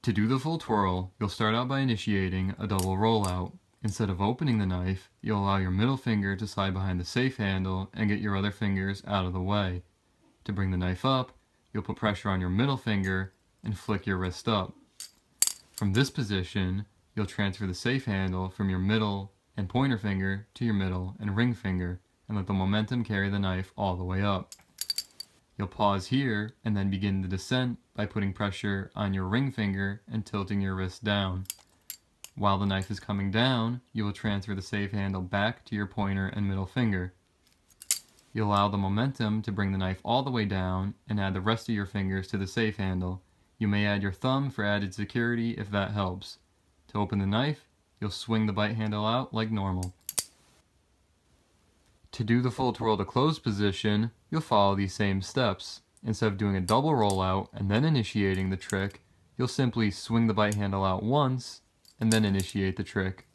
To do the full twirl, you'll start out by initiating a double rollout. Instead of opening the knife, you'll allow your middle finger to slide behind the safe handle and get your other fingers out of the way. To bring the knife up, you'll put pressure on your middle finger and flick your wrist up. From this position, you'll transfer the safe handle from your middle and pointer finger to your middle and ring finger and let the momentum carry the knife all the way up. You'll pause here and then begin the descent by putting pressure on your ring finger and tilting your wrist down. While the knife is coming down, you will transfer the safe handle back to your pointer and middle finger. You'll allow the momentum to bring the knife all the way down and add the rest of your fingers to the safe handle. You may add your thumb for added security if that helps. To open the knife, you'll swing the bite handle out like normal. To do the full twirl to close position, you'll follow these same steps. Instead of doing a double rollout and then initiating the trick, you'll simply swing the bite handle out once and then initiate the trick.